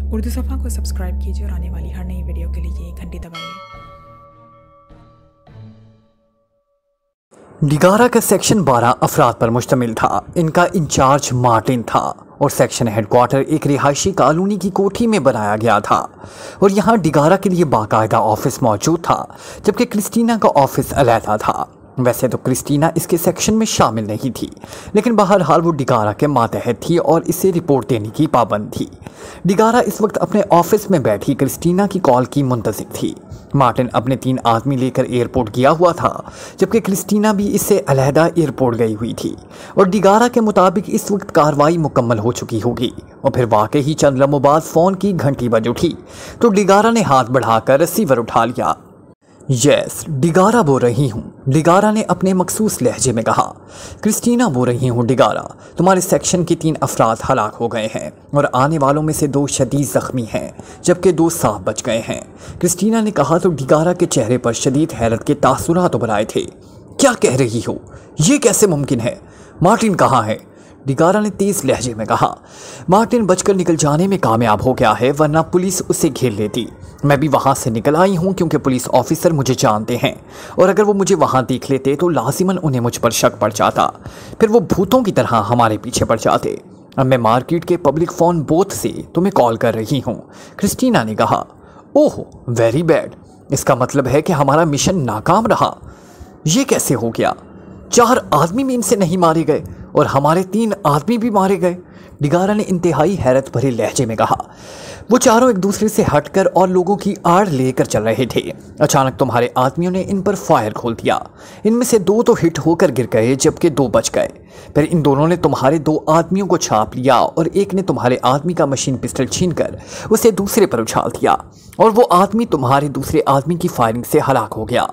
उर्दू सफ़ा को सब्सक्राइब कीजिए और आने वाली हर नई वीडियो के लिए घंटी दबाइए। डिगारा का सेक्शन 12 अफराद पर मुश्तमिल था। इनका इंचार्ज मार्टिन था और सेक्शन हेडक्वार्टर एक रिहायशी कॉलोनी की कोठी में बनाया गया था और यहाँ डिगारा के लिए बाकायदा ऑफिस मौजूद था, जबकि क्रिस्टीना का ऑफिस अलहदा था। वैसे तो क्रिस्टीना इसके सेक्शन में शामिल नहीं थी, लेकिन बहरहाल वो डिगारा के मातहत थी और इसे रिपोर्ट देने की पाबंद थी। डिगारा इस वक्त अपने ऑफिस में बैठी क्रिस्टीना की कॉल की मुंतज़िर थी। मार्टिन अपने 3 आदमी लेकर एयरपोर्ट गया हुआ था, जबकि क्रिस्टीना भी इससे अलहदा एयरपोर्ट गई हुई थी और डिगारा के मुताबिक इस वक्त कार्रवाई मुकम्मल हो चुकी होगी। और फिर वाकई ही चंद लम्हों बाद फ़ोन की घंटी बज उठी तो डिगारा ने हाथ बढ़ाकर रिसीवर उठा लिया। यस, डिगारा बोल रही हूँ, डिगारा ने अपने मखसूस लहजे में कहा। क्रिस्टीना बोल रही हूँ डिगारा, तुम्हारे सेक्शन के 3 अफराद हलाक हो गए हैं और आने वालों में से 2 शदीद ज़ख्मी हैं, जबकि 2 साफ बच गए हैं। क्रिस्टीना ने कहा तो डिगारा के चेहरे पर शदीद हैरत के तासुरात उभर आए थे। क्या कह रही हो, ये कैसे मुमकिन है? मार्टिन कहाँ है? डिगारा ने तेज लहजे में कहा। मार्टिन बचकर निकल जाने में कामयाब हो गया है, वरना पुलिस उसे घेर लेती। मैं भी वहां से निकल आई हूं क्योंकि पुलिस ऑफिसर मुझे जानते हैं और अगर वो मुझे वहां देख लेते तो लाजिमन उन्हें मुझ पर शक पड़ जाता, फिर वो भूतों की तरह हमारे पीछे पड़ जाते। अब मैं मार्केट के पब्लिक फ़ोन बूथ से तुम्हें कॉल कर रही हूँ, क्रिस्टीना ने कहा। ओह वेरी बैड, इसका मतलब है कि हमारा मिशन नाकाम रहा। ये कैसे हो गया? 4 आदमी भी इनसे नहीं मारे गए और हमारे 3 आदमी भी मारे गए, डिगारा ने इंतहाई हैरत भरे लहजे में कहा। वो चारों एक दूसरे से हटकर और लोगों की आड़ लेकर चल रहे थे। अचानक तुम्हारे आदमियों ने इन पर फायर खोल दिया। इनमें से 2 तो हिट होकर गिर गए, जबकि 2 बच गए। फिर इन दोनों ने तुम्हारे 2 आदमियों को छाप लिया और एक ने तुम्हारे आदमी का मशीन पिस्टल छीनकर उसे दूसरे पर उछाल दिया और वो आदमी तुम्हारे दूसरे आदमी की फायरिंग से हलाक हो गया,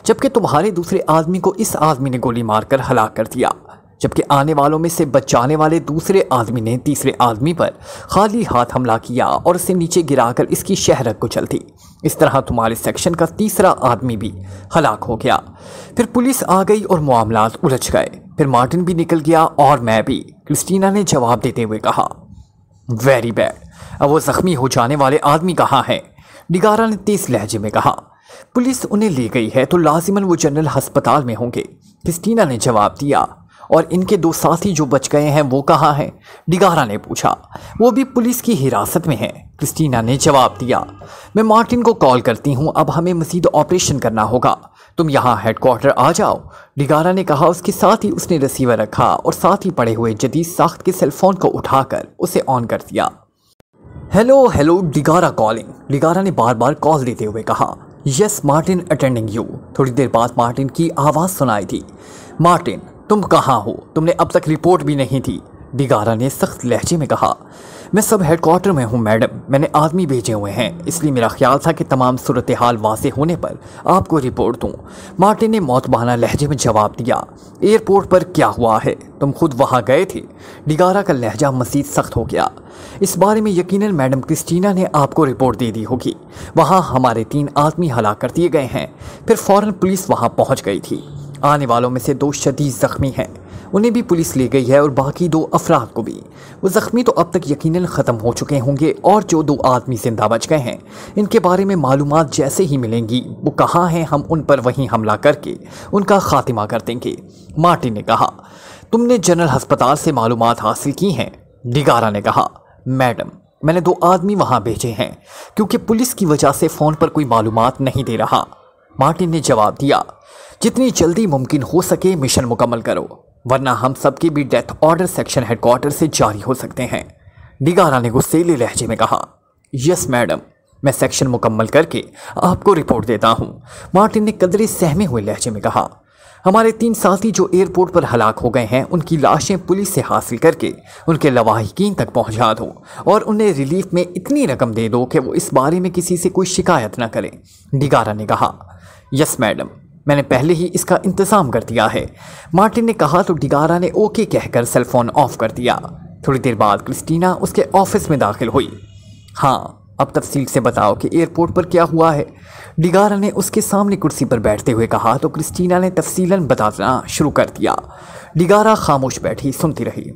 जबकि तुम्हारे दूसरे आदमी को इस आदमी ने गोली मारकर हलाक कर दिया। जबकि आने वालों में से बच जाने वाले दूसरे आदमी ने तीसरे आदमी पर खाली हाथ हमला किया और उसे नीचे गिराकर इसकी शहरत कुचल दी। इस तरह तुम्हारे सेक्शन का तीसरा आदमी भी हलाक हो गया। फिर पुलिस आ गई और मामलात उलझ गए। फिर मार्टिन भी निकल गया और मैं भी, क्रिस्टीना ने जवाब देते हुए कहा। वेरी बैड, अब वो जख्मी हो जाने वाले आदमी कहाँ हैं? डिगारा ने तेज लहजे में कहा। पुलिस उन्हें ले गई है तो लाजिमन वो जनरल अस्पताल में होंगे, क्रिस्टीना ने जवाब दिया। और इनके 2 साथी जो बच गए हैं वो कहाँ हैं? डिगारा ने पूछा। वो भी पुलिस की हिरासत में हैं, क्रिस्टीना ने जवाब दिया। मैं मार्टिन को कॉल करती हूँ, अब हमें मज़ीद ऑपरेशन करना होगा, तुम यहाँ हेडक्वार्टर आ जाओ, डिगारा ने कहा। उसके साथ ही उसने रिसीवर रखा और साथ ही पड़े हुए जदीद साख्त के सेलफोन को उठाकर उसे ऑन कर दिया। हेलो हेलो, डिगारा कॉलिंग, डिगारा ने बार बार कॉल देते हुए कहा। Yes Martin, attending you. थोड़ी देर बाद मार्टिन की आवाज़ सुनाई थी। मार्टिन, तुम कहाँ हो? तुमने अब तक रिपोर्ट भी नहीं दी, डिगारा ने सख्त लहजे में कहा। मैं सब हेडक्वार्टर में हूँ मैडम, मैंने आदमी भेजे हुए हैं, इसलिए मेरा ख्याल था कि तमाम सूरत हाल वाज़ेह होने पर आपको रिपोर्ट दूँ, मार्टिन ने मौतबाना लहजे में जवाब दिया। एयरपोर्ट पर क्या हुआ है? तुम खुद वहाँ गए थे? डिगारा का लहजा मज़ीद सख्त हो गया। इस बारे में यकीनन मैडम क्रिस्टीना ने आपको रिपोर्ट दे दी होगी। वहाँ हमारे 3 आदमी हलाक कर दिए गए हैं। फिर फ़ौरन पुलिस वहाँ पहुँच गई थी। आने वालों में से 2 शदीद ज़ख्मी हैं, उन्हें भी पुलिस ले गई है और बाकी 2 अफराद को भी। वो ज़ख्मी तो अब तक यकीनन ख़त्म हो चुके होंगे और जो 2 आदमी जिंदा बच गए हैं, इनके बारे में मालूमात जैसे ही मिलेंगी वो कहाँ हैं, हम उन पर वहीं हमला करके उनका खात्मा कर देंगे, मार्टिन ने कहा। तुमने जनरल अस्पताल से मालूमात हासिल की हैं? डिगारा ने कहा। मैडम, मैंने 2 आदमी वहाँ भेजे हैं क्योंकि पुलिस की वजह से फ़ोन पर कोई मालूमात नहीं दे रहा, मार्टिन ने जवाब दिया। जितनी जल्दी मुमकिन हो सके मिशन मुकम्मल करो, वरना हम सबके भी डेथ ऑर्डर सेक्शन हेडक्वार्टर से जारी हो सकते हैं, डिगारा ने गुस्सेले लहजे में कहा। यस मैडम, मैं सेक्शन मुकम्मल करके आपको रिपोर्ट देता हूँ, मार्टिन ने कदरे सहमे हुए लहजे में कहा। हमारे 3 साथी जो एयरपोर्ट पर हलाक हो गए हैं, उनकी लाशें पुलिस से हासिल करके उनके लवाहिकीन तक पहुँचा दो और उन्हें रिलीफ में इतनी रकम दे दो कि वो इस बारे में किसी से कोई शिकायत न करें, डिगारा ने कहा। यस मैडम, मैंने पहले ही इसका इंतज़ाम कर दिया है, मार्टिन ने कहा तो डिगारा ने ओके कहकर सेलफोन ऑफ कर दिया। थोड़ी देर बाद क्रिस्टीना उसके ऑफिस में दाखिल हुई। हाँ, अब तफसील से बताओ कि एयरपोर्ट पर क्या हुआ है, डिगारा ने उसके सामने कुर्सी पर बैठते हुए कहा तो क्रिस्टीना ने तफसीलन बताना शुरू कर दिया। डिगारा खामोश बैठी सुनती रही,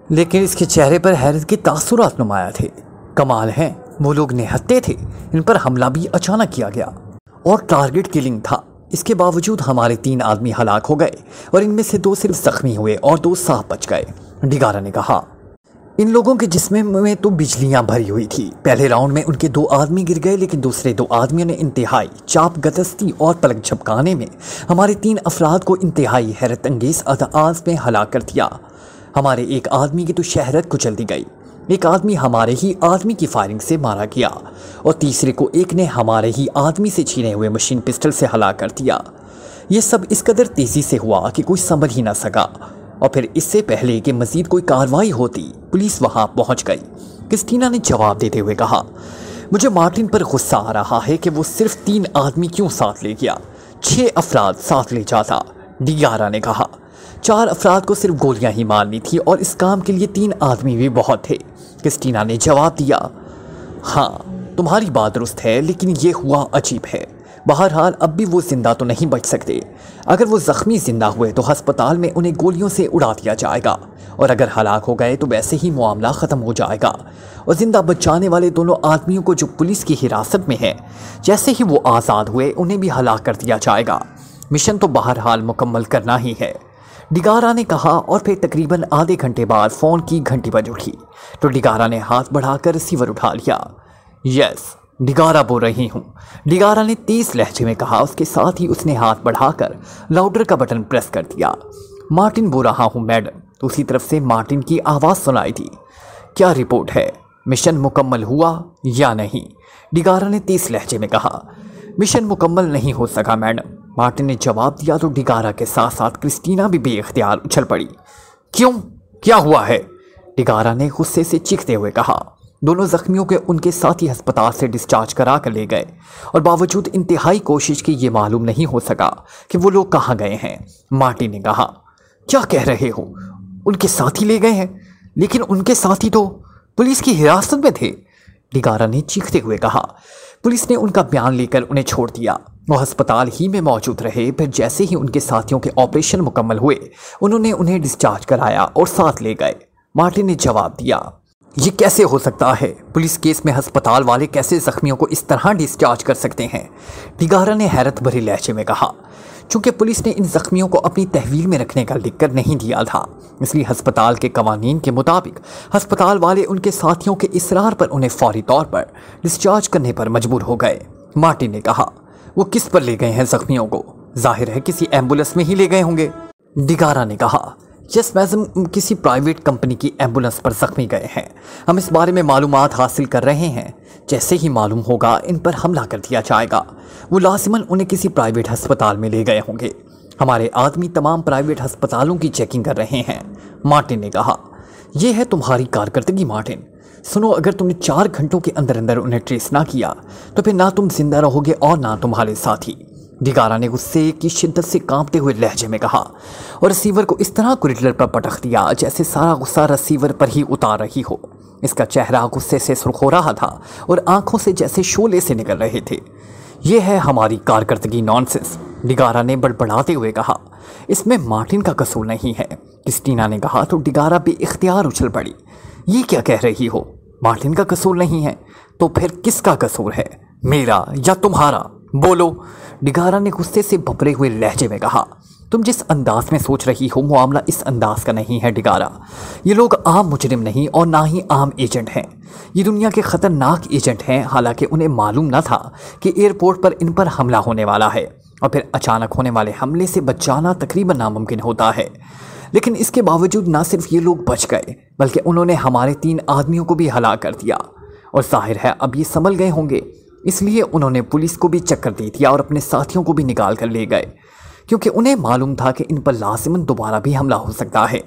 लेकिन इसके चेहरे पर हैरत के तासुरात नुमाया थे। कमाल है, वो लोग निहत्थे थे, इन पर हमला भी अचानक किया गया और टारगेट किलिंग था। इसके बावजूद हमारे 3 आदमी हलाक हो गए और इनमें से 2 सिर्फ जख्मी हुए और 2 साफ बच गए, डिगारा ने कहा। इन लोगों के जिस्म में तो बिजलियां भरी हुई थी। पहले राउंड में उनके 2 आदमी गिर गए, लेकिन दूसरे 2 आदमियों ने इंतहाई चाप गदस्ती और पलक झपकाने में हमारे 3 अफराद को इंतहाई हैरत अंगेज अंदाज में हलाक कर दिया। हमारे एक आदमी की तो शहरत कुचल दी गई, एक आदमी हमारे ही आदमी की फायरिंग से मारा गया और तीसरे को एक ने हमारे ही आदमी से छीने हुए मशीन पिस्टल से हलाक कर दिया। ये सब इस कदर तेज़ी से हुआ कि कोई समझ ही ना सका, और फिर इससे पहले कि मज़ीद कोई कार्रवाई होती पुलिस वहाँ पहुँच गई। क्रिस्टीना ने जवाब देते हुए कहा, मुझे मार्टिन पर गुस्सा आ रहा है कि वो सिर्फ 3 आदमी क्यों साथ ले गया, 6 अफराद साथ ले जाता, डिगारा ने कहा। 4 अफराद को सिर्फ गोलियां ही मारनी थी और इस काम के लिए 3 आदमी भी बहुत थे। क्रिस्टीना ने जवाब दिया, हाँ तुम्हारी बात दुरुस्त है, लेकिन ये हुआ अजीब है। बहरहाल अब भी वो जिंदा तो नहीं बच सकते। अगर वो ज़ख्मी जिंदा हुए तो हस्पताल में उन्हें गोलियों से उड़ा दिया जाएगा, और अगर हलाक हो गए तो वैसे ही मामला ख़त्म हो जाएगा। और ज़िंदा बच जाने वाले दोनों आदमियों को जो पुलिस की हिरासत में है, जैसे ही वो आज़ाद हुए उन्हें भी हलाक कर दिया जाएगा। मिशन तो बहरहाल मुकम्मल करना ही है, डिगारा ने कहा। और फिर तकरीबन आधे घंटे बाद फ़ोन की घंटी बज उठी तो डिगारा ने हाथ बढ़ाकर रिसीवर उठा लिया। यस, डिगारा बोल रही हूँ, डिगारा ने तेज़ लहजे में कहा। उसके साथ ही उसने हाथ बढ़ाकर लाउडर का बटन प्रेस कर दिया। मार्टिन बोल रहा हूँ मैडम। तो उसी तरफ से मार्टिन की आवाज़ सुनाई थी। क्या रिपोर्ट है, मिशन मुकम्मल हुआ या नहीं, डिगारा ने तेज़ लहजे में कहा। मिशन मुकम्मल नहीं हो सका मैडम, मार्टिन ने जवाब दिया। तो डिगारा के साथ साथ क्रिस्टीना भी बेइख्तियार उछल पड़ी। क्यों, क्या हुआ है, डिगारा ने गुस्से से चीखते हुए कहा। दोनों जख्मियों के उनके साथी अस्पताल से डिस्चार्ज करा कर ले गए और बावजूद इंतहाई कोशिश की ये मालूम नहीं हो सका कि वो लोग कहाँ गए हैं, मार्टिन ने कहा। क्या कह रहे हो, उनके साथी ले गए हैं, लेकिन उनके साथी तो पुलिस की हिरासत में थे, डिगारा ने चीखते हुए कहा। पुलिस ने उनका बयान लेकर उन्हें छोड़ दिया। वो अस्पताल ही में मौजूद रहे। फिर जैसे ही उनके साथियों के ऑपरेशन मुकम्मल हुए उन्होंने उन्हें डिस्चार्ज कराया और साथ ले गए, मार्टिन ने जवाब दिया। ये कैसे हो सकता है, पुलिस केस में अस्पताल वाले कैसे जख्मियों को इस तरह डिस्चार्ज कर सकते हैं, डिगारा ने हैरत भरे लहजे में कहा। चूंकि पुलिस ने इन जख्मियों को अपनी तहवील में रखने का लिखकर नहीं दिया था, इसलिए अस्पताल के कवानीन के मुताबिक अस्पताल वाले उनके साथियों के इसरार पर उन्हें फौरी तौर पर डिस्चार्ज करने पर मजबूर हो गए, मार्टिन ने कहा। वो किस पर ले गए हैं जख्मियों को, जाहिर है किसी एम्बुलेंस में ही ले गए होंगे, डिगारा ने कहा। यस मैडम, किसी प्राइवेट कंपनी की एम्बुलेंस पर जख्मी गए हैं। हम इस बारे में मालूमात हासिल कर रहे हैं। जैसे ही मालूम होगा इन पर हमला कर दिया जाएगा। वो लाजिमन उन्हें किसी प्राइवेट अस्पताल में ले गए होंगे। हमारे आदमी तमाम प्राइवेट अस्पतालों की चेकिंग कर रहे हैं, मार्टिन ने कहा। यह है तुम्हारी कारकर्दगी मार्टिन। सुनो, अगर तुमने 4 घंटों के अंदर अंदर उन्हें ट्रेस ना किया तो फिर ना तुम जिंदा रहोगे और ना तुम्हारे साथी, डिगारा ने गुस्से की शिद्दत से कांपते हुए लहजे में कहा और रिसीवर को इस तरह कुरिडलर पर पटक दिया जैसे सारा गुस्सा रिसीवर पर ही उतार रही हो। इसका चेहरा गुस्से से सुर्ख हो रहा था और आंखों से जैसे शोले से निकल रहे थे। यह है हमारी कारकर्दगी नॉनसेंस, डिगारा ने बड़बड़ाते हुए कहा। इसमें मार्टिन का कसूर नहीं है, क्रिस्टीना ने कहा। तो डिगारा बेइख्तियार उछल पड़ी। ये क्या कह रही हो, मार्टिन का कसूर नहीं है तो फिर किसका कसूर है, मेरा या तुम्हारा, बोलो, डिगारा ने गुस्से से भपरे हुए लहजे में कहा। तुम जिस अंदाज में सोच रही हो मामला इस अंदाज का नहीं है डिगारा। ये लोग आम मुजरिम नहीं और ना ही आम एजेंट हैं। ये दुनिया के ख़तरनाक एजेंट हैं। हालांकि उन्हें मालूम न था कि एयरपोर्ट पर इन पर हमला होने वाला है और फिर अचानक होने वाले हमले से बच जाना तकरीबन नामुमकिन होता है। लेकिन इसके बावजूद ना सिर्फ ये लोग बच गए बल्कि उन्होंने हमारे 3 आदमियों को भी हलाक कर दिया। और जाहिर है अब ये संभल गए होंगे, इसलिए उन्होंने पुलिस को भी चक्कर दे दिया और अपने साथियों को भी निकाल कर ले गए, क्योंकि उन्हें मालूम था कि इन पर लाजिमन दोबारा भी हमला हो सकता है।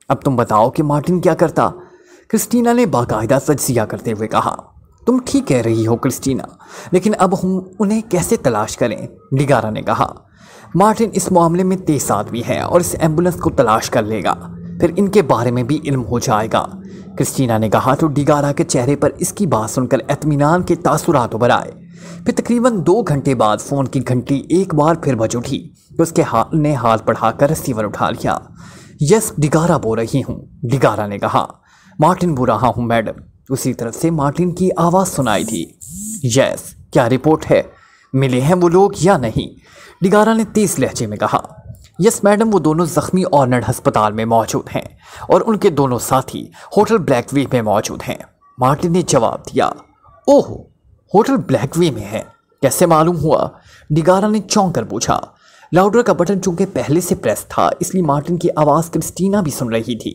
अब तुम बताओ कि मार्टिन क्या करता, क्रिस्टीना ने बाकायदा तज्जिया करते हुए कहा। तुम ठीक कह रही हो क्रिस्टीना, लेकिन अब हम उन्हें कैसे तलाश करें, डिगारा ने कहा। मार्टिन इस मामले में तेज आदमी है और इस एम्बुलेंस को तलाश कर लेगा, फिर इनके बारे में भी इल्म हो जाएगा, क्रिस्टीना ने कहा। तो डिगारा के चेहरे पर इसकी बात सुनकर इत्मीनान के तासुरात उभर आए। फिर तकरीबन 2 घंटे बाद फ़ोन की घंटी एक बार फिर बज उठी तो उसके हाथ बढ़ाकर रिसीवर उठा लिया। यस, डिगारा बोल रही हूँ, डिगारा ने कहा। मार्टिन बोल रहा हूँ मैडम। दूसरी तरफ से मार्टिन की आवाज़ सुनाई थी। यस, क्या रिपोर्ट है? मिले हैं वो लोग या नहीं? डिगारा ने तेज लहजे में कहा। यस मैडम, वो दोनों जख्मी ऑर्नर्ड अस्पताल में मौजूद हैं और उनके दोनों साथी होटल ब्लैकवे में मौजूद हैं, मार्टिन ने जवाब दिया। ओह, होटल ब्लैकवे में है, कैसे मालूम हुआ? डिगारा ने चौंक कर पूछा। लाउडर का बटन चूंकि पहले से प्रेस था, इसलिए मार्टिन की आवाज़ क्रिस्टीना भी सुन रही थी।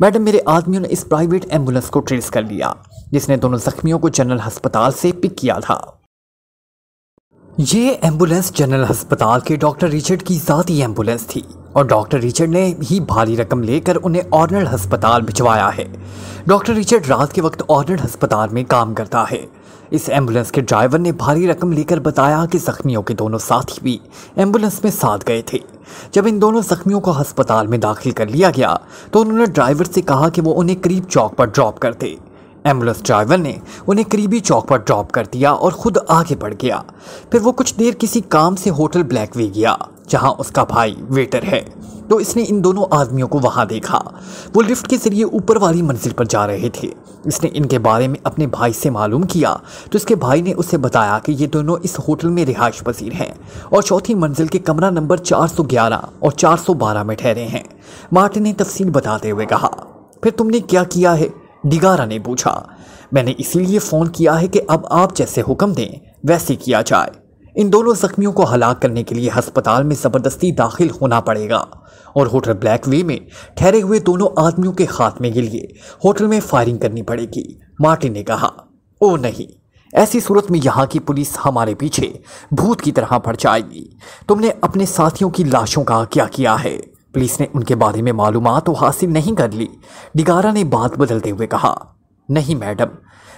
मैडम, मेरे आदमियों ने इस प्राइवेट एम्बुलेंस को ट्रेस कर लिया जिसने दोनों जख्मियों को जनरल अस्पताल से पिक किया था। ये एम्बुलेंस जनरल अस्पताल के डॉक्टर रिचर्ड की ज़ाती एम्बुलेंस थी और डॉक्टर रिचर्ड ने ही भारी रकम लेकर उन्हें ऑर्नर्ड अस्पताल भिजवाया है। डॉक्टर रिचर्ड रात के वक्त ऑर्नर्ड अस्पताल में काम करता है। इस एम्बुलेंस के ड्राइवर ने भारी रकम लेकर बताया कि जख्मियों के दोनों साथी भी एम्बुलेंस में साथ गए थे। जब इन दोनों जख्मियों को अस्पताल में दाखिल कर लिया गया तो उन्होंने ड्राइवर से कहा कि वो उन्हें करीब चौक पर ड्रॉप कर दे। एम्बुलेंस ड्राइवर ने उन्हें करीबी चौक पर ड्रॉप कर दिया और खुद आगे बढ़ गया। फिर वो कुछ देर किसी काम से होटल ब्लैकवे गया जहां उसका भाई वेटर है, तो इसने इन दोनों आदमियों को वहां देखा। वो लिफ्ट के जरिए ऊपर वाली मंजिल पर जा रहे थे। इसने इनके बारे में अपने भाई से मालूम किया तो इसके भाई ने उसे बताया कि ये दोनों इस होटल में रिहाइश पसीर हैं और चौथी मंजिल के कमरा नंबर 411 और 412 में ठहरे हैं। मार्टिन ने तफसील बताते हुए कहा। फिर तुमने क्या किया है? डिगारा ने पूछा। मैंने इसीलिए फ़ोन किया है कि अब आप जैसे हुक्म दें वैसे किया जाए। इन दोनों जख्मियों को हलाक करने के लिए अस्पताल में ज़बरदस्ती दाखिल होना पड़ेगा और होटल ब्लैकवे में ठहरे हुए दोनों आदमियों के खात्मे के लिए होटल में फायरिंग करनी पड़ेगी, मार्टिन ने कहा। ओ नहीं, ऐसी सूरत में यहाँ की पुलिस हमारे पीछे भूत की तरह पड़ जाएगी। तुमने अपने साथियों की लाशों का क्या किया है? पुलिस ने उनके बारे में मालूमात तो हासिल नहीं कर ली, डिगारा ने बात बदलते हुए कहा। नहीं मैडम,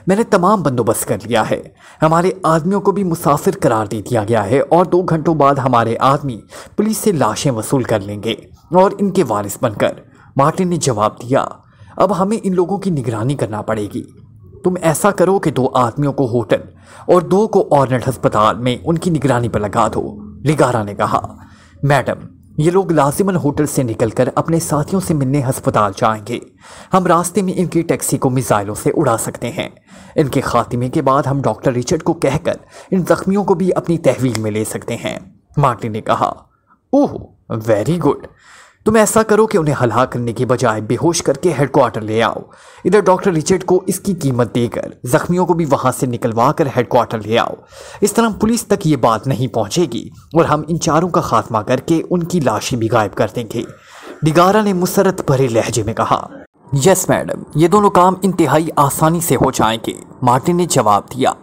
मैंने तमाम बंदोबस्त कर लिया है। हमारे आदमियों को भी मुसाफिर करार दे दिया गया है और 2 घंटों बाद हमारे आदमी पुलिस से लाशें वसूल कर लेंगे और इनके वारिस बनकर, मार्टिन ने जवाब दिया। अब हमें इन लोगों की निगरानी करना पड़ेगी। तुम ऐसा करो कि 2 आदमियों को होटल और 2 को ऑर्नर्ड अस्पताल में उनकी निगरानी पर लगा दो, डिगारा ने कहा। मैडम, ये लोग लाजिमन होटल से निकलकर अपने साथियों से मिलने अस्पताल जाएंगे। हम रास्ते में इनकी टैक्सी को मिसाइलों से उड़ा सकते हैं। इनके खात्मे के बाद हम डॉक्टर रिचर्ड को कहकर इन जख्मियों को भी अपनी तहवील में ले सकते हैं, मार्टिन ने कहा। ओह, वेरी गुड। तुम ऐसा करो कि उन्हें हलाक करने की बजाय बेहोश करके हेडक्वार्टर ले आओ। इधर डॉक्टर रिचर्ड को इसकी कीमत देकर जख्मियों को भी वहां से निकलवा कर हेडक्वार्टर ले आओ। इस तरह पुलिस तक ये बात नहीं पहुंचेगी और हम इन चारों का खात्मा करके उनकी लाशें भी गायब कर देंगे, डिगारा ने मुसरत भरे लहजे में कहा। यस मैडम, ये दोनों काम इंतहाई आसानी से हो जाएंगे, मार्टिन ने जवाब दिया।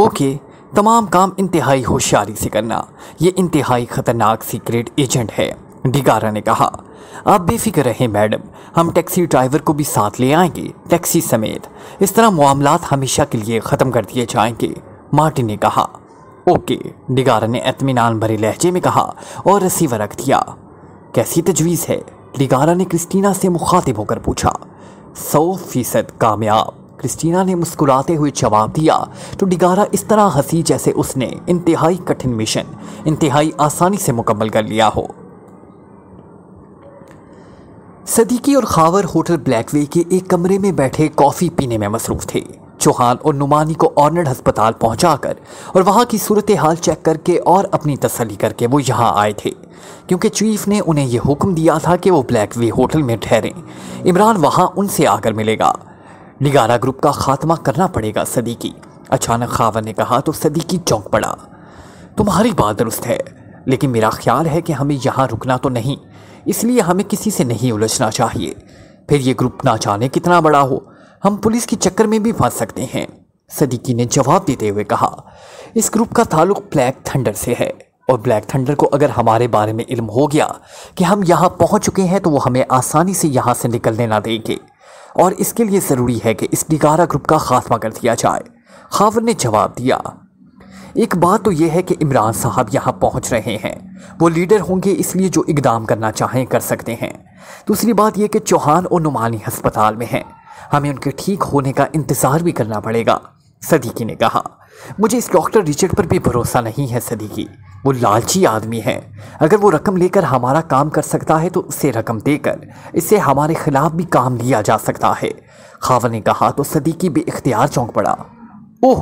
ओके, तमाम काम इंतहाई होशियारी से करना। ये इंतहाई खतरनाक सीक्रेट एजेंट है, डिगारा ने कहा। आप बेफिक्र रहें मैडम, हम टैक्सी ड्राइवर को भी साथ ले आएंगे, टैक्सी समेत। इस तरह मामलात हमेशा के लिए ख़त्म कर दिए जाएंगे, मार्टिन ने कहा। ओके, डिगारा ने इत्मीनान भरे लहजे में कहा और रिसीवर रख दिया। कैसी तजवीज़ है? डिगारा ने क्रिस्टीना से मुखातिब होकर पूछा। 100% कामयाब, क्रिस्टीना ने मुस्कुराते हुए जवाब दिया तो डिगारा इस तरह हंसी जैसे उसने इंतहाई कठिन मिशन इंतहाई आसानी से मुकम्मल कर लिया हो। सदीकी और खावर होटल ब्लैकवे के एक कमरे में बैठे कॉफ़ी पीने में मसरूफ़ थे। चौहान और नुमानी को ऑर्नर्ड अस्पताल पहुंचाकर और वहां की सूरत हाल चेक करके और अपनी तसल्ली करके वो यहां आए थे, क्योंकि चीफ ने उन्हें यह हुक्म दिया था कि वो ब्लैकवे होटल में ठहरें। इमरान वहां उनसे आकर मिलेगा। डिगारा ग्रुप का खात्मा करना पड़ेगा सदीकी, अचानक खावर ने कहा तो सदीकी चौंक पड़ा। तुम्हारी बात दुरुस्त है, लेकिन मेरा ख्याल है कि हमें यहाँ रुकना तो नहीं, इसलिए हमें किसी से नहीं उलझना चाहिए। फिर ये ग्रुप ना जाने कितना बड़ा हो, हम पुलिस के चक्कर में भी फंस सकते हैं, सदीकी ने जवाब देते हुए कहा। इस ग्रुप का ताल्लुक ब्लैक थंडर से है और ब्लैक थंडर को अगर हमारे बारे में इल्म हो गया कि हम यहाँ पहुँच चुके हैं तो वो हमें आसानी से यहाँ से निकलने ना देंगे और इसके लिए ज़रूरी है कि इस डिगारा ग्रुप का खात्मा कर दिया जाए, खावर ने जवाब दिया। एक बात तो यह है कि इमरान साहब यहाँ पहुँच रहे हैं, वो लीडर होंगे, इसलिए जो इकदाम करना चाहें कर सकते हैं। दूसरी बात यह कि चौहान और नुमानी अस्पताल में हैं, हमें उनके ठीक होने का इंतज़ार भी करना पड़ेगा, सदीकी ने कहा। मुझे इस डॉक्टर रिचर्ड पर भी भरोसा नहीं है सदीकी, वो लालची आदमी है। अगर वो रकम लेकर हमारा काम कर सकता है तो उसे रकम देकर इससे हमारे खिलाफ भी काम लिया जा सकता है। खावर ने कहा तो सदीकी बेइख्तियार चौंक पड़ा। ओह,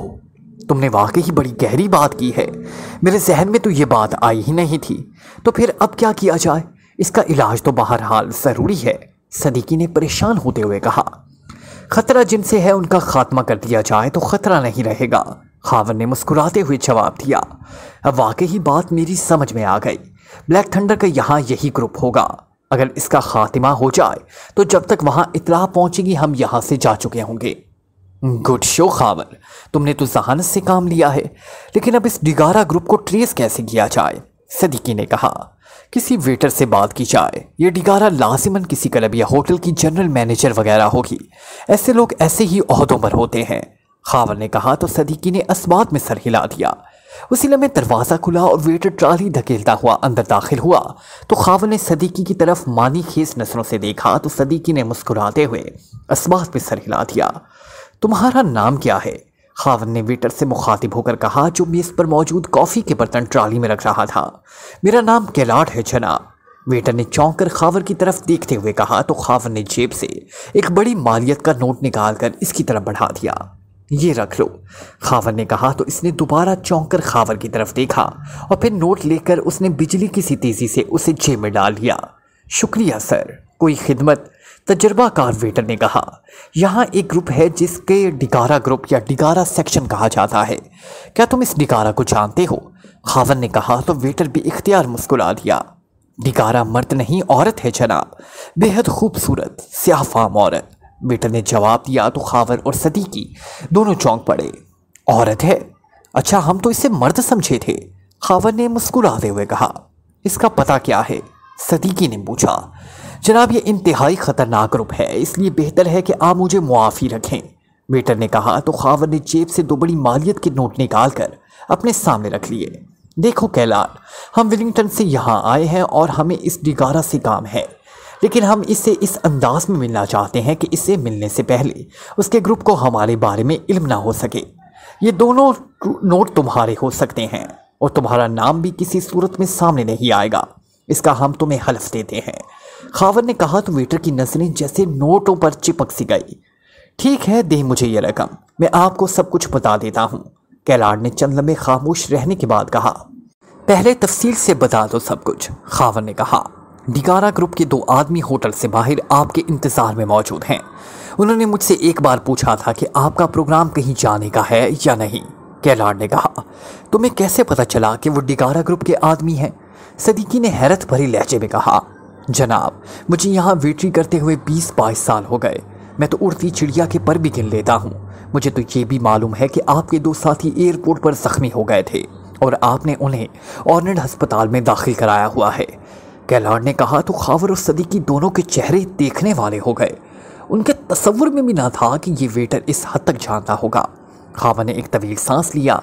तुमने वाकई ही बड़ी गहरी बात की है। मेरे जहन में तो ये बात आई ही नहीं थी। तो फिर अब क्या किया जाए? इसका इलाज तो बहरहाल ज़रूरी है, सदीकी ने परेशान होते हुए कहा। खतरा जिनसे है उनका खात्मा कर दिया जाए तो खतरा नहीं रहेगा, खावर ने मुस्कुराते हुए जवाब दिया। अब वाकई ही बात मेरी समझ में आ गई। ब्लैक थंडर का यहाँ यही ग्रुप होगा। अगर इसका खात्मा हो जाए तो जब तक वहाँ इत्तला पहुँचेगी हम यहाँ से जा चुके होंगे। गुड शो खावर, तुमने तो जहानत से काम लिया है। लेकिन अब इस डिगारा ग्रुप को ट्रेस कैसे किया जाए? सदीकी ने कहा। किसी वेटर से बात की जाए। ये डिगारा लाजिमन किसी क्लब या होटल की जनरल मैनेजर वगैरह होगी। ऐसे लोग ऐसे ही ओहदों पर होते हैं, खावर ने कहा तो सदीकी ने अस्बात में सर हिला दिया। उसी लम्हे दरवाज़ा खुला और वेटर ट्राली धकेलता हुआ अंदर दाखिल हुआ तो खावर ने सदीकी की तरफ मानी खेस नजरों से देखा तो सदीकी ने मुस्कुराते हुए अस्बात में सर हिला दिया। तुम्हारा नाम क्या है? खावर ने वेटर से मुखातिब होकर कहा जो मेज़ पर मौजूद कॉफ़ी के बर्तन ट्राली में रख रहा था। मेरा नाम कैलाट है जनाब। वेटर ने चौंक कर खावर की तरफ देखते हुए कहा तो खावर ने जेब से एक बड़ी मालियत का नोट निकालकर इसकी तरफ बढ़ा दिया। ये रख लो, खावर ने कहा तो इसने दोबारा चौंक कर खावर की तरफ देखा और फिर नोट लेकर उसने बिजली की सी तेज़ी से उसे जेब में डाल लिया। शुक्रिया सर, कोई खिदमत? तजर्बाकार वेटर ने कहा। यहाँ एक ग्रुप है जिसके डिगारा ग्रुप या डिगारा सेक्शन कहा जाता है। क्या तुम इस डिगारा को जानते हो? खावर ने कहा तो वेटर भी इख्तियार मुस्कुरा दिया। डिगारा मर्द नहीं औरत है जनाब, बेहद खूबसूरत स्याह फाम औरत, वेटर ने जवाब दिया तो खावर और सदीकी दोनों चौंक पड़े। औरत है? अच्छा, हम तो इसे मर्द समझे थे, खावर ने मुस्कुराते हुए कहा। इसका पता क्या है? सदीकी ने पूछा। जनाब, ये इंतहाई ख़तरनाक ग्रुप है, इसलिए बेहतर है कि आप मुझे मुआफ़ी रखें, वेटर ने कहा तो खावर ने जेब से दो बड़ी मालियत के नोट निकाल कर अपने सामने रख लिए। देखो कैलाट, हम विलिंगटन से यहाँ आए हैं और हमें इस डिगारा से काम है, लेकिन हम इससे इस अंदाज में मिलना चाहते हैं कि इससे मिलने से पहले उसके ग्रुप को हमारे बारे में इल्म ना हो सके। ये दोनों नोट तुम्हारे हो सकते हैं और तुम्हारा नाम भी किसी सूरत में सामने नहीं आएगा, इसका हम तुम्हें हल्फ देते हैं, खावर ने कहा तो वेटर की नजरें जैसे नोटों पर चिपक सी गई। ठीक है, दे मुझे ये रकम, मैं आपको सब कुछ बता देता हूँ, कैलाड ने चंद लम्हे खामोश रहने के बाद कहा। पहले तफसील से बता दो सब कुछ, खावर ने कहा। डिगारा ग्रुप के 2 आदमी होटल से बाहर आपके इंतजार में मौजूद हैं। उन्होंने मुझसे एक बार पूछा था कि आपका प्रोग्राम कहीं जाने का है या नहीं, कैलाड ने कहा। तुम्हें कैसे पता चला कि वो डिगारा ग्रुप के आदमी हैं? सदीकी ने हैरत भरी लहजे में कहा। जनाब, मुझे यहाँ वेटरी करते हुए 20-22 साल हो गए। मैं तो उड़ती चिड़िया के पर भी गिन लेता हूँ। मुझे तो ये भी मालूम है कि आपके 2 साथी एयरपोर्ट पर जख्मी हो गए थे और आपने उन्हें ऑर्नेड अस्पताल में दाखिल कराया हुआ है, कैलाड ने कहा तो खावर और सदीकी दोनों के चेहरे देखने वाले हो गए। उनके तसव्वुर में भी ना था कि ये वेटर इस हद तक जानता होगा। खावर ने एक तवील सांस लिया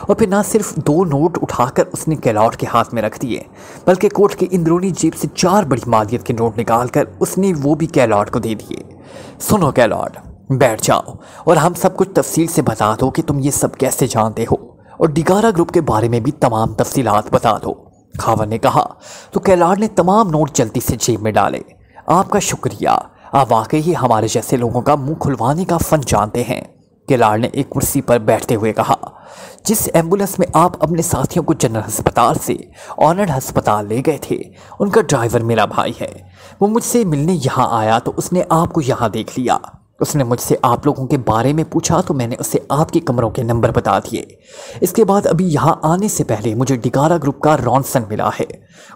और फिर ना सिर्फ 2 नोट उठाकर उसने कैलाड के हाथ में रख दिए, बल्कि कोट के इंदरूनी जेब से 4 बड़ी मालियत के नोट निकालकर उसने वो भी कैलाड को दे दिए। सुनो कैलाड, बैठ जाओ और हम सब कुछ तफसील से बता दो कि तुम ये सब कैसे जानते हो और डिगारा ग्रुप के बारे में भी तमाम तफसीलात बता दो, खावर ने कहा तो कैलाड ने तमाम नोट जल्दी से जेब में डाले। आपका शुक्रिया, आप वाकई ही हमारे जैसे लोगों का मुंह खुलवाने का फन जानते हैं, कैलाड ने एक कुर्सी पर बैठते हुए कहा। जिस एम्बुलेंस में आप अपने साथियों को जनरल अस्पताल से ऑर्नेड अस्पताल ले गए थे, उनका ड्राइवर मेरा भाई है। वो मुझसे मिलने यहाँ आया तो उसने आपको यहाँ देख लिया। उसने मुझसे आप लोगों के बारे में पूछा तो मैंने उसे आपके कमरों के नंबर बता दिए। इसके बाद अभी यहाँ आने से पहले मुझे डिगारा ग्रुप का रॉनसन मिला है।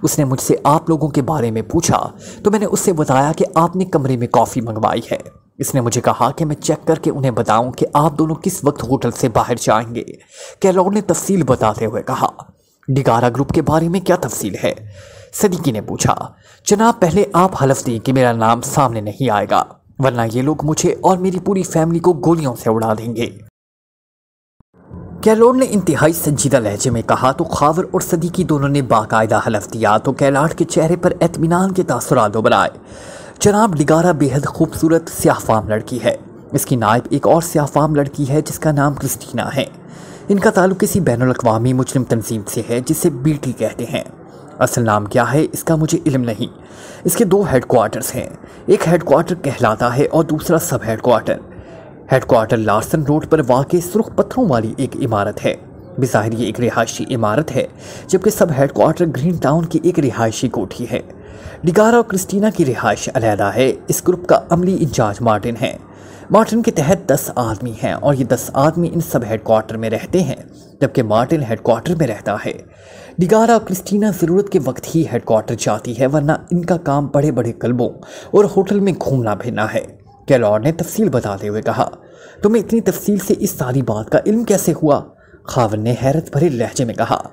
उसने मुझसे आप लोगों के बारे में पूछा तो मैंने उससे बताया कि आपने कमरे में कॉफ़ी मंगवाई है। इसने मुझे कहा कि मैं चेक करके उन्हें बताऊं कि आप दोनों किस वक्त होटल से बाहर जाएंगे, कैलाड ने तफसील बताते हुए कहा। डिगारा ग्रुप के बारे में क्या तफसील है? सदीकी ने पूछा। जनाब, पहले आप हलफ दें कि मेरा नाम सामने नहीं आएगा, वरना ये लोग मुझे और मेरी पूरी फैमिली को गोलियों से उड़ा देंगे, कैलाड ने इंतहाई संजीदा लहजे में कहा तो खावर और सदीकी दोनों ने बाकायदा हलफ दिया तो कैलाड के चेहरे पर इत्मीनान के तासुरात उभर आए। जनाब, डिगारा बेहद खूबसूरत स्याहफाम लड़की है। इसकी नायब एक और स्याहफाम लड़की है जिसका नाम क्रिस्टीना है। इनका ताल्लुक किसी बैनुल अक़वामी मुस्लिम तंजीम से है जिसे बीटी कहते हैं। असल नाम क्या है इसका मुझे इल्म नहीं। इसके 2 हेडक्वार्टर्स हैं, एक हेडक्वार्टर कहलाता है और दूसरा सब हेडक्वार्टर। हेडक्वार्टर लार्सन रोड पर वाक़ई सुर्ख पत्थरों वाली एक इमारत है। बिज़ाहिर ये एक रिहायशी इमारत है, जबकि सब हेडक्वार्टर ग्रीन टाउन की एक रिहायशी कोठी है। डिगारा और क्रिस्टीना की रिहाइश अलहदा है। इस ग्रुप का अमली इंचार्ज मार्टिन है। मार्टिन के तहत 10 आदमी हैं और ये 10 आदमी इन सब हेडक्वार्टर में रहते हैं, जबकि मार्टिन हेडक्वार्टर में रहता है। डिगारा और क्रिस्टीना ज़रूरत के वक्त ही हेडक्वार्टर जाती है, वरना इनका काम बड़े बड़े क्लबों और होटल में घूमना फिरना है। कैलॉर्ड ने तफसील बताते हुए कहा, तुम्हें इतनी तफसील से इस सारी बात का इल्म कैसे हुआ? खावन ने हैरत भरे लहजे में कहा,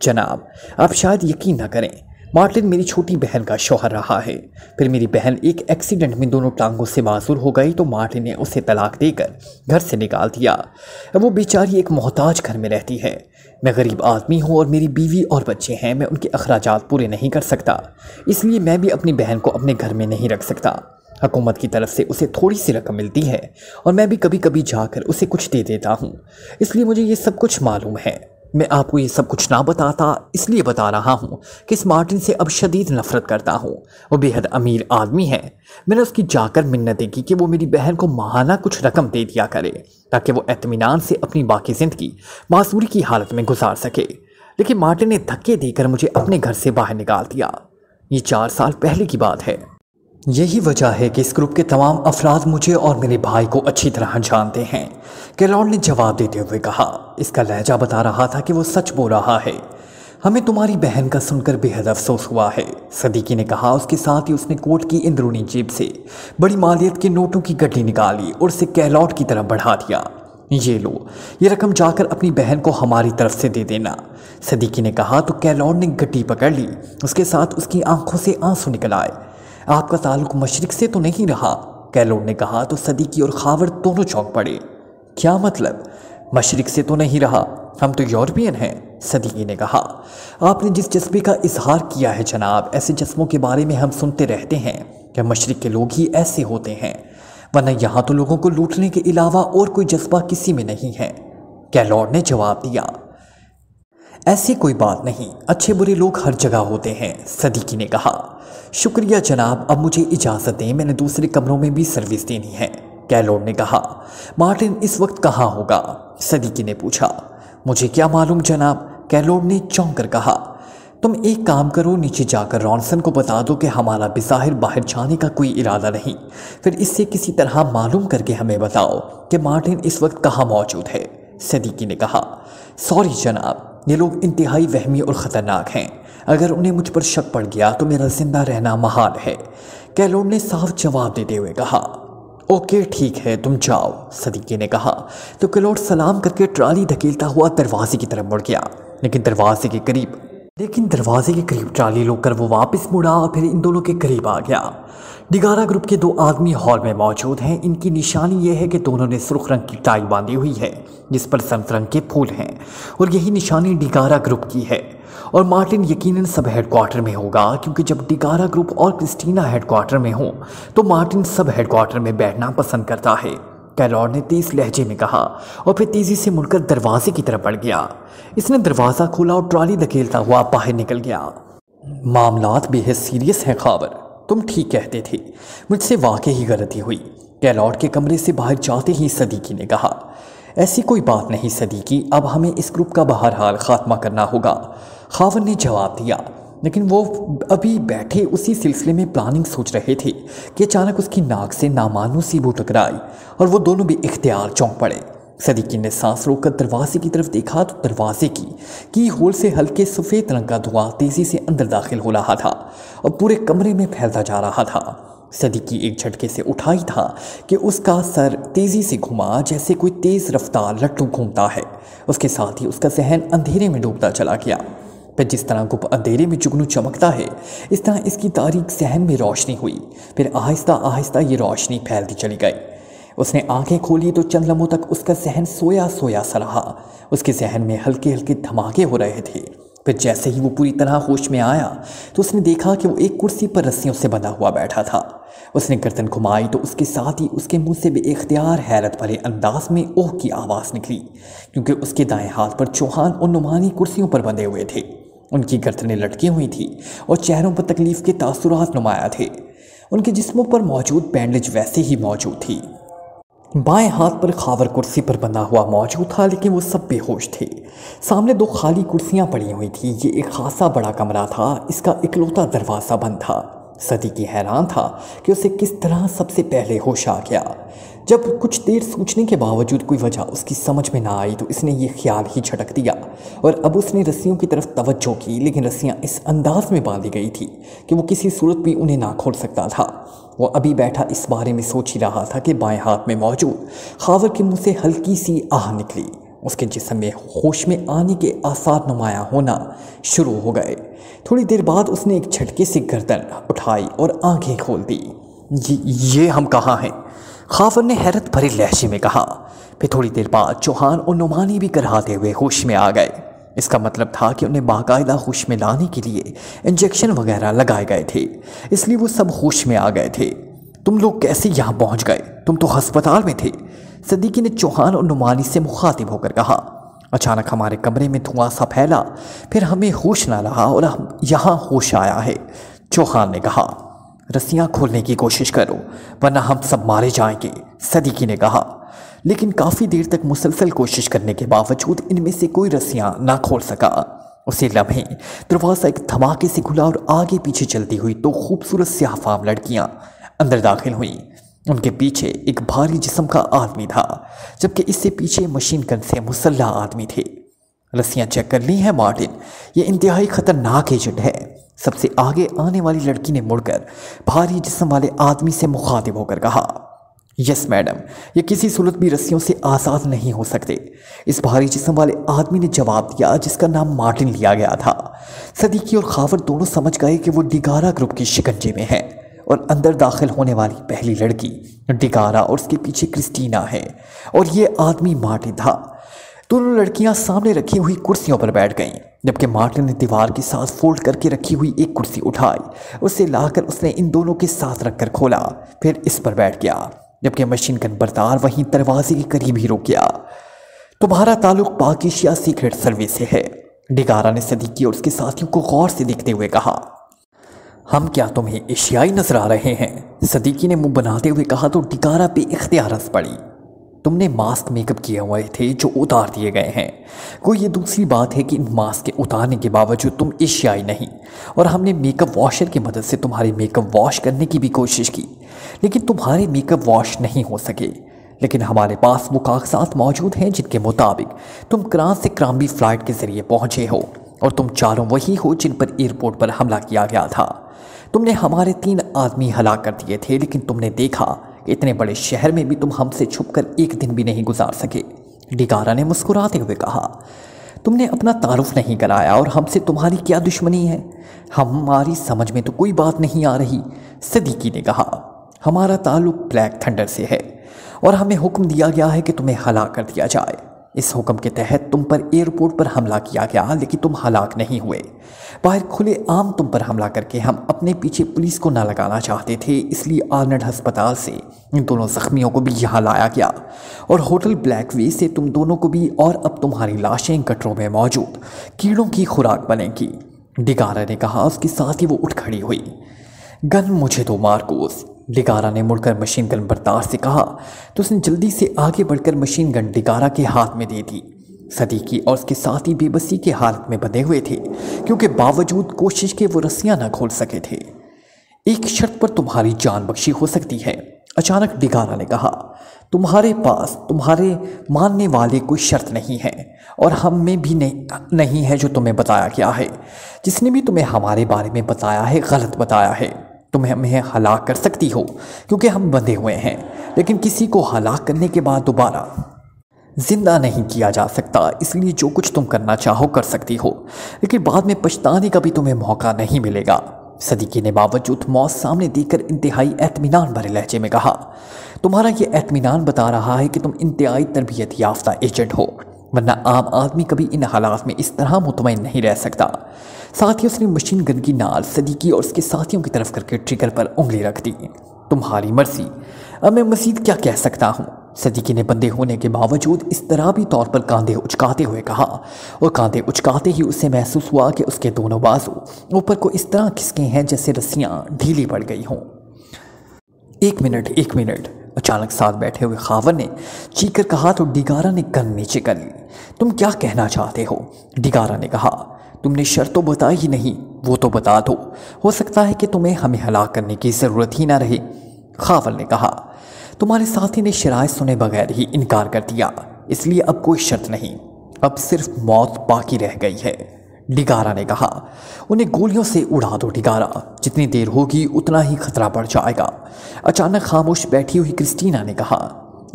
जनाब आप शायद यकीन न करें, मार्टिन मेरी छोटी बहन का शौहर रहा है। फिर मेरी बहन एक एक्सीडेंट में दोनों टांगों से मासूर हो गई तो मार्टिन ने उसे तलाक देकर घर से निकाल दिया। अब वो बेचारी एक मोहताज घर में रहती है। मैं गरीब आदमी हूँ और मेरी बीवी और बच्चे हैं। मैं उनके अखराजात पूरे नहीं कर सकता, इसलिए मैं भी अपनी बहन को अपने घर में नहीं रख सकता। हुकूमत की तरफ से उसे थोड़ी सी रकम मिलती है और मैं भी कभी कभी जाकर उसे कुछ दे देता हूँ, इसलिए मुझे ये सब कुछ मालूम है। मैं आपको ये सब कुछ ना बताता, इसलिए बता रहा हूँ कि इस मार्टिन से अब शदीद नफरत करता हूँ। वो बेहद अमीर आदमी है। मैंने उसकी जाकर मिन्नतें की कि वो मेरी बहन को माहाना कुछ रकम दे दिया करे ताकि वो इत्मीनान से अपनी बाकी ज़िंदगी मासूरी की हालत में गुजार सके, लेकिन मार्टिन ने धक्के देकर मुझे अपने घर से बाहर निकाल दिया। ये 4 साल पहले की बात है। यही वजह है कि इस ग्रुप के तमाम अफराद मुझे और मेरे भाई को अच्छी तरह जानते हैं, कैलॉर्ड ने जवाब देते हुए कहा। इसका लहजा बता रहा था कि वो सच बोल रहा है। हमें तुम्हारी बहन का सुनकर बेहद अफसोस हुआ है, सदीकी ने कहा। उसके साथ ही उसने कोट की अंदरूनी जेब से बड़ी मालियत के नोटों की गड्डी निकाली और उसे कैलॉर्ड की तरफ बढ़ा दिया। ये लो, ये रकम जाकर अपनी बहन को हमारी तरफ से दे देना, सदीकी ने कहा। तो कैलॉर्ड ने गड्डी पकड़ ली। उसके साथ उसकी आंखों से आंसू निकल आए। आपका ताल्लुक मशरिक से तो नहीं रहा, कैलॉर्ड ने कहा। तो सदीकी और खावर दोनों चौंक पड़े। क्या मतलब? मशरिक से तो नहीं रहा, हम तो यूरोपियन हैं, सदीकी ने कहा। आपने जिस जज्बे का इजहार किया है जनाब, ऐसे जज्बों के बारे में हम सुनते रहते हैं कि मशरिक के लोग ही ऐसे होते हैं, वरना यहाँ तो लोगों को लूटने के अलावा और कोई जज्बा किसी में नहीं है, कैलॉर्ड ने जवाब दिया। ऐसी कोई बात नहीं, अच्छे बुरे लोग हर जगह होते हैं, सदीकी ने कहा। शुक्रिया जनाब, अब मुझे इजाज़त दें, मैंने दूसरे कमरों में भी सर्विस देनी है, कैलॉर्ड ने कहा। मार्टिन इस वक्त कहाँ होगा? सदीकी ने पूछा। मुझे क्या मालूम जनाब, कैलॉर्ड ने चौंक कर कहा। तुम एक काम करो, नीचे जाकर रॉनसन को बता दो कि हमारा बिज़ाहिर बाहर जाने का कोई इरादा नहीं, फिर इससे किसी तरह मालूम करके हमें बताओ कि मार्टिन इस वक्त कहाँ मौजूद है, सदीकी ने कहा। सॉरी जनाब, ये लोग इंतहाई वहमी और ख़तरनाक हैं। अगर उन्हें मुझ पर शक पड़ गया तो मेरा जिंदा रहना महाल है, कैलॉर्ड ने साफ जवाब देते हुए कहा। ओके ठीक है, तुम जाओ, सदीकी ने कहा। तो कैलॉर्ड सलाम करके ट्राली धकेलता हुआ दरवाजे की तरफ मुड़ गया, लेकिन दरवाजे के करीब ट्राली लोकर वो वापस मुड़ा और फिर इन दोनों के करीब आ गया। डिगारा ग्रुप के 2 आदमी हॉल में मौजूद हैं। इनकी निशानी यह है कि दोनों ने सुर्ख रंग की टाई बांधी हुई है जिस पर संतरंग के फूल हैं, और यही निशानी डिगारा ग्रुप की है। और मार्टिन यकीनन सब हेडक्वार्टर में होगा, क्योंकि जब डिगारा ग्रुप और क्रिस्टीना हेडक्वार्टर में हो तो मार्टिन सब हेडक्वार्टर में बैठना पसंद करता है, कैलॉर्ड ने तेज लहजे में कहा, और फिर तेजी से मुड़कर दरवाजे की तरफ बढ़ गया। इसने दरवाज़ा खोला और ट्रॉली धकेलता हुआ बाहर निकल गया। मामलात बेहद सीरियस हैं खावर, तुम ठीक कहते थे, मुझसे वाकई ही गलती हुई, कैलॉर्ड के कमरे से बाहर जाते ही सदीकी ने कहा। ऐसी कोई बात नहीं सदीकी, अब हमें इस ग्रुप का बहरहाल खात्मा करना होगा, खावर ने जवाब दिया। लेकिन वो अभी बैठे उसी सिलसिले में प्लानिंग सोच रहे थे कि अचानक उसकी नाक से नामानू सी बू टकराई और वो दोनों भी इख्तियार चौंक पड़े। सदीकी ने सांस रोककर दरवाजे की तरफ देखा तो दरवाजे की होल से हल्के सफ़ेद रंग का धुआं तेज़ी से अंदर दाखिल हो रहा था और पूरे कमरे में फैलता जा रहा था। सदीकी एक झटके से उठाई था कि उसका सर तेज़ी से घुमा जैसे कोई तेज़ रफ्तार लट्टू घूमता है। उसके साथ ही उसका जहन अंधेरे में डूबता चला गया। फिर जिस तरह गुप अंधेरे में जुगनू चमकता है, इस तरह इसकी तारीक जहन में रोशनी हुई। फिर आहिस्ता आहिस्ता ये रोशनी फैलती चली गई। उसने आंखें खोली तो चंद लम्हों तक उसका जहन सोया सोया सा रहा। उसके जहन में हल्के हल्के धमाके हो रहे थे। फिर जैसे ही वो पूरी तरह होश में आया तो उसने देखा कि वो एक कुर्सी पर रस्सियों से बंधा हुआ बैठा था। उसने गर्दन घुमाई तो उसके साथ ही उसके मुंह से बेइख्तियार हैरत भरे अंदाज में ओह की आवाज़ निकली, क्योंकि उसके दाएं हाथ पर चौहान और नुमानी कुर्सियों पर बंधे हुए थे। उनकी गर्दनें लटकी हुई थी और चेहरों पर तकलीफ के तासुरात नुमाया थे। उनके जिस्मों पर मौजूद बैंडेज वैसे ही मौजूद थी। बाएं हाथ पर खावर कुर्सी पर बंधा हुआ मौजूद था, लेकिन वो सब बेहोश थे। सामने 2 खाली कुर्सियां पड़ी हुई थी। ये एक खासा बड़ा कमरा था, इसका इकलौता दरवाज़ा बंद था। सदीकी हैरान था कि उसे किस तरह सबसे पहले होश आ गया। जब कुछ देर सोचने के बावजूद कोई वजह उसकी समझ में ना आई तो इसने ये ख्याल ही झटक दिया और अब उसने रस्सियों की तरफ तवज्जो की, लेकिन रस्सियां इस अंदाज में बांधी गई थी कि वो किसी सूरत भी उन्हें ना खोल सकता था। वो अभी बैठा इस बारे में सोच ही रहा था कि बाएं हाथ में मौजूद खावर के मुंह से हल्की सी आह निकली। उसके जिस्म में होश में आने के आसार नुमाया होना शुरू हो गए। थोड़ी देर बाद उसने एक झटके से गर्दन उठाई और आंखें खोल दी। ये हम कहाँ हैं? खावर ने हैरत भरे लहजे में कहा। फिर थोड़ी देर बाद चौहान और नुमानी भी कराहते हुए होश में आ गए। इसका मतलब था कि उन्हें बाकायदा होश में लाने के लिए इंजेक्शन वगैरह लगाए गए थे, इसलिए वो सब होश में आ गए थे। तुम लोग कैसे यहाँ पहुँच गए? तुम तो अस्पताल में थे, सदीकी ने चौहान और नुमानी से मुखातिब होकर कहा। अचानक हमारे कमरे में धुआं सा फैला, फिर हमें होश ना रहा और हम यहाँ होश आया है, चौहान ने कहा। रस्सियाँ खोलने की कोशिश करो वरना हम सब मारे जाएंगे, सदीकी ने कहा। लेकिन काफ़ी देर तक मुसलसल कोशिश करने के बावजूद इनमें से कोई रस्सियाँ ना खोल सका। उसी लम्हे दरवाज़ा एक धमाके से खुला और आगे पीछे चलती हुई 2 खूबसूरत स्याहफाम लड़कियाँ अंदर दाखिल हुईं। उनके पीछे एक भारी जिस्म का आदमी था, जबकि इससे पीछे मशीन गन से मुसल्ला आदमी थे। रस्सियाँ चेक कर ली हैं मार्टिन, ये इंतहाई खतरनाक एजेंट है, सबसे आगे आने वाली लड़की ने मुड़कर भारी जिस्म वाले आदमी से मुखातिब होकर कहा। यस मैडम, ये किसी सूरत भी रस्सियों से आज़ाद नहीं हो सकते, इस भारी जिस्म वाले आदमी ने जवाब दिया, जिसका नाम मार्टिन लिया गया था। सदीकी और खावर दोनों समझ गए कि वो डिगारा ग्रुप के शिकंजे में है और अंदर दाखिल होने वाली पहली लड़की डिगारा और उसके पीछे क्रिस्टीना है और ये आदमी मार्टिन था। दोनों लड़कियां सामने रखी हुई कुर्सियों पर बैठ गईं, जबकि मार्टिन ने दीवार के साथ फोल्ड करके रखी हुई एक कुर्सी उठाई, उसे लाकर उसने इन दोनों के साथ रखकर खोला, फिर इस पर बैठ गया, जबकि मशीन गन बरदार वहीं दरवाजे के करीब ही रुक गया। तुम्हारा ताल्लुक पाक एशिया सीक्रेट सर्विस से है, डिगारा ने सदीकी और उसके साथियों को गौर से देखते हुए कहा। हम क्या तुम्हें एशियाई नजर आ रहे हैं? सदीकी ने मुंह बनाते हुए कहा तो डिगारा पे इख्तियार हंस पड़ी। तुमने मास्क मेकअप किए हुए थे जो उतार दिए गए हैं। कोई ये दूसरी बात है कि इन मास्क के उतारने के बावजूद तुम एशियाई नहीं, और हमने मेकअप वॉशर की मदद से तुम्हारे मेकअप वॉश करने की भी कोशिश की, लेकिन तुम्हारे मेकअप वॉश नहीं हो सके। लेकिन हमारे पास वो कागजात मौजूद हैं जिनके मुताबिक तुम करान से क्राम्बी फ़्लाइट के ज़रिए पहुँचे हो और तुम चारों वही हो जिन पर एयरपोर्ट पर हमला किया गया था। तुमने हमारे 3 आदमी हलाक कर दिए थे, लेकिन तुमने देखा कि इतने बड़े शहर में भी तुम हमसे छुपकर एक दिन भी नहीं गुजार सके, डिगारा ने मुस्कुराते हुए कहा। तुमने अपना तारुफ नहीं कराया और हमसे तुम्हारी क्या दुश्मनी है? हमारी समझ में तो कोई बात नहीं आ रही, सदीकी ने कहा। हमारा ताल्लुक ब्लैक थंडर से है और हमें हुक्म दिया गया है कि तुम्हें हलाक कर दिया जाए। इस हुक्म के तहत तुम पर एयरपोर्ट पर हमला किया गया, लेकिन तुम हलाक नहीं हुए। बाहर खुले आम तुम पर हमला करके हम अपने पीछे पुलिस को ना लगाना चाहते थे, इसलिए आर्नल्ड अस्पताल से इन दोनों जख्मियों को भी यहाँ लाया गया और होटल ब्लैकवे से तुम दोनों को भी, और अब तुम्हारी लाशें गटरों में मौजूद कीड़ों की खुराक बनेंगी, डिगारा ने कहा। उसके साथ ही वो उठ खड़ी हुई। गन मुझे दो मार्कोस, डिगारा ने मुड़कर मशीन गन बर्दार से कहा तो उसने जल्दी से आगे बढ़कर मशीन गन डिगारा के हाथ में दे दी। सदीकी और उसके साथी बेबसी की हालत में बंधे हुए थे, क्योंकि बावजूद कोशिश के वो रस्सियां ना खोल सके थे। एक शर्त पर तुम्हारी जान बख्शी हो सकती है, अचानक डिगारा ने कहा। तुम्हारे पास तुम्हारे मानने वाले कोई शर्त नहीं है और हम में भी नहीं है जो तुम्हें बताया गया है। जिसने भी तुम्हें हमारे बारे में बताया है गलत बताया है। तुम हमें हलाक कर सकती हो क्योंकि हम बंधे हुए हैं, लेकिन किसी को हलाक करने के बाद दोबारा जिंदा नहीं किया जा सकता, इसलिए जो कुछ तुम करना चाहो कर सकती हो, लेकिन बाद में पछताने का भी तुम्हें मौका नहीं मिलेगा। सदीकी ने बावजूद मौत सामने देकर इंतहाई एतमीनान भरे लहजे में कहा। तुम्हारा ये एतमीनान बता रहा है कि तुम इंतहाई तरबियत याफ्ता एजेंट हो वरना आम आदमी कभी इन हालात में इस तरह मुतमईन नहीं रह सकता। साथ ही उसने मशीन गन की नाल सदीकी और उसके साथियों की तरफ करके ट्रिगर पर उंगली रख दी। तुम्हारी मर्जी, अब मैं मजीद क्या कह सकता हूँ? सदीकी ने बंदे होने के बावजूद इस तरह भी तौर पर कांधे उचकाते हुए कहा, और कांधे उचकाते ही उसे महसूस हुआ कि उसके दोनों बाजू ऊपर को इस तरह खिसके हैं जैसे रस्सियां ढीली पड़ गई हों। एक मिनट, अचानक साथ बैठे हुए खावर ने चीख कर कहा तो डिगारा ने गन नीचे कर ली। तुम क्या कहना चाहते हो? डिगारा ने कहा। तुमने शर्त तो बताई ही नहीं, वो तो बता दो। हो सकता है कि तुम्हें हमें हलाक करने की ज़रूरत ही ना रहे। खावर ने कहा। तुम्हारे साथी ने शराइत सुने बगैर ही इनकार कर दिया, इसलिए अब कोई शर्त नहीं, अब सिर्फ मौत बाकी रह गई है। डिगारा ने कहा। उन्हें गोलियों से उड़ा दो डिगारा, जितनी देर होगी उतना ही खतरा बढ़ जाएगा। अचानक खामोश बैठी हुई क्रिस्टीना ने कहा,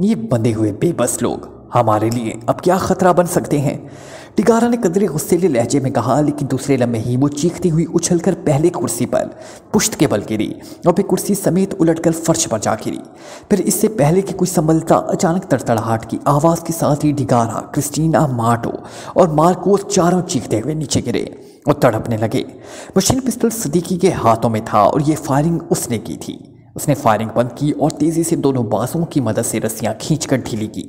ये बंधे हुए बेबस लोग हमारे लिए अब क्या खतरा बन सकते हैं? डिगारा ने कदरे गुस्सेले लहजे में कहा, लेकिन दूसरे लम्हे ही वो चीखती हुई उछलकर पहले कुर्सी पर पुश्त के बल गिरी और फिर कुर्सी समेत उलटकर फर्श पर जा गिरी। फिर इससे पहले कि कुछ संभलता, अचानक तड़तड़ाहट की आवाज़ के साथ ही डिगारा, क्रिस्टीना, मार्टो और मार्कोस चारों चीखते हुए नीचे गिरे और तड़पने लगे। मशीन पिस्टल सदीकी के हाथों में था और ये फायरिंग उसने की थी। उसने फायरिंग बंद की और तेज़ी से दोनों बाजुओं की मदद से रस्सियां खींचकर ढीली की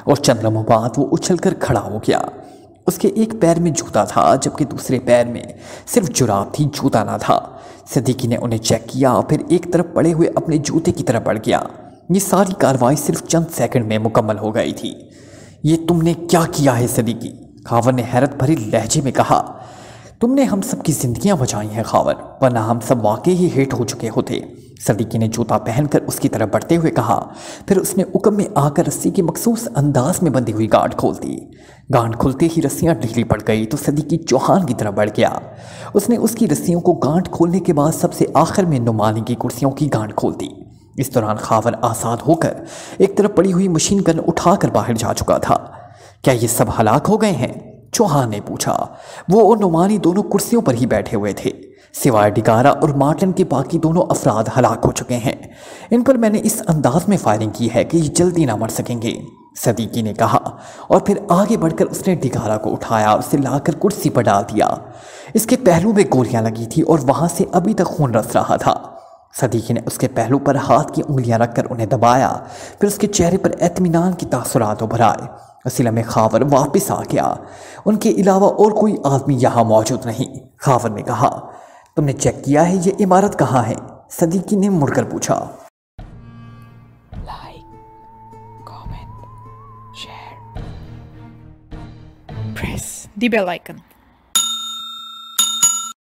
और चंद लम्हों बाद वो उछलकर खड़ा हो गया। उसके एक पैर में जूता था जबकि दूसरे पैर में सिर्फ जुराब थी, जूता ना था। सदीकी ने उन्हें चेक किया और फिर एक तरफ पड़े हुए अपने जूते की तरफ बढ़ गया। ये सारी कार्रवाई सिर्फ चंद सेकंड में मुकम्मल हो गई थी। ये तुमने क्या किया है सदीकी? खावर ने हैरत भरी लहजे में कहा। तुमने हम सब की जिंदगियां बचाई हैं खावर, वरना हम सब वाकई ही हिट हो चुके होते। सदीकी ने जूता पहनकर उसकी तरफ बढ़ते हुए कहा। फिर उसने उकम में आकर रस्सी की मखसूस अंदाज में बंधी हुई गांठ खोल दी। गांठ खुलते ही रस्सियां ढीली पड़ गई तो सदीकी चौहान की तरफ बढ़ गया। उसने उसकी रस्सियों को गांठ खोलने के बाद सबसे आखिर में नुमानी की कुर्सियों की गांठ खोल दी। इस दौरान खावर आजाद होकर एक तरफ पड़ी हुई मशीन गन उठाकर बाहर जा चुका था। क्या ये सब हलाक हो गए हैं? चौहान ने पूछा। वो और नुमानी दोनों कुर्सियों पर ही बैठे हुए थे। सिवाय डिगारा और मार्टिन के बाकी दोनों अफराद हलाक हो चुके हैं। इन पर मैंने इस अंदाज में फायरिंग की है कि ये जल्दी ना मर सकेंगे, सदीकी ने कहा। और फिर आगे बढ़कर उसने डिगारा को उठाया और उसे लाकर कुर्सी पर डाल दिया। इसके पहलू में गोलियां लगी थी और वहां से अभी तक खून रस रहा था। सदीकी ने उसके पहलू पर हाथ की उंगलियां रखकर उन्हें दबाया, फिर उसके चेहरे पर एतमीनान की तासुरात उभराए। असीला में खावर वापस आ गया। उनके अलावा और कोई आदमी यहाँ मौजूद नहीं। खावर ने कहा, तुमने चेक किया है ये इमारत कहाँ है? सदीकी ने मुड़कर पूछा। Like, comment, share, press the bell icon.